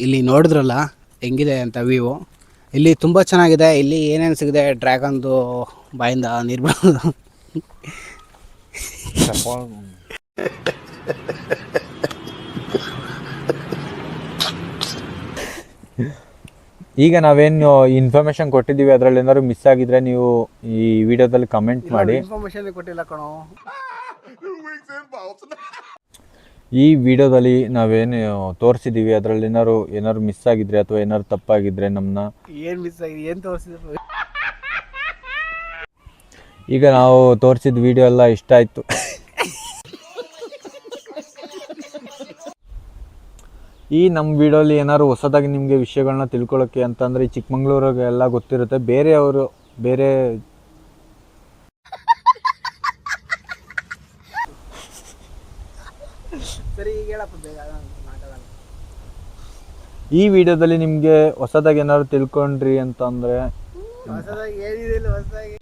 ಇಲ್ಲಿ ನೋಡಿದ್ರಲ್ಲ ಹೆಂಗಿದೆ ಅಂತ ವ್ಯೂ. ಇಲ್ಲಿ ತುಂಬ ಚೆನ್ನಾಗಿದೆ. ಇಲ್ಲಿ ಏನೇನು ಸಿಗಿದೆ, ಡ್ರ್ಯಾಗನ್ದು ಬಾಯಿಂದ ನೀರು ಬರೋದು. ಈಗ ನಾವೇನು ಇನ್ಫಾರ್ಮೇಶನ್ ಕೊಟ್ಟಿದ್ದೀವಿ ಅದರಲ್ಲಿ ಏನಾದ್ರು ಮಿಸ್ ಆಗಿದ್ರೆ ನೀವು ಈ ವಿಡಿಯೋದಲ್ಲಿ ಕಮೆಂಟ್ ಮಾಡಿ. ಇನ್ಫಾರ್ಮೇಶನ್ ಕೊಟ್ಟಿಲ್ಲ ಕಣೋ. ಈ ವಿಡಿಯೋದಲ್ಲಿ ನಾವೇನು ತೋರಿಸಿದ್ದೀವಿ ಅದರಲ್ಲಿ ಏನಾದ್ರು ಮಿಸ್ ಆಗಿದ್ರೆ ಅಥವಾ ಏನಾದ್ರು ತಪ್ಪಾಗಿದ್ರೆ ನಮ್ಮನ್ನ ಏನು ಮಿಸ್ ಆಗಿದೆ, ಏನು ತೋರಿಸಿದ್ರು. ಈಗ ನಾವು ತೋರಿಸಿದ ವಿಡಿಯೋ ಎಲ್ಲ ಇಷ್ಟ ಆಯಿತು. ಈ ನಮ್ಮ ವಿಡಿಯೋಲಿ ಏನಾದ್ರು ಹೊಸದಾಗಿ ನಿಮಗೆ ವಿಷಯಗಳನ್ನ ತಿಳ್ಕೊಳ್ಳೋಕ್ಕೆ ಅಂತಂದರೆ ಈ ಚಿಕ್ಕಮಂಗ್ಳೂರಿಗೆ ಎಲ್ಲ ಗೊತ್ತಿರುತ್ತೆ. ಬೇರೆಯವರು ಬೇರೆ ಈ ವಿಡಿಯೋದಲ್ಲಿ ನಿಮಗೆ ಹೊಸದಾಗಿ ಏನಾದ್ರು ತಿಳ್ಕೊಂಡ್ರಿ ಅಂತಂದರೆ ಹೊಸದಾಗಿ ಏನಿದೆ ಹೊಸದಾಗಿ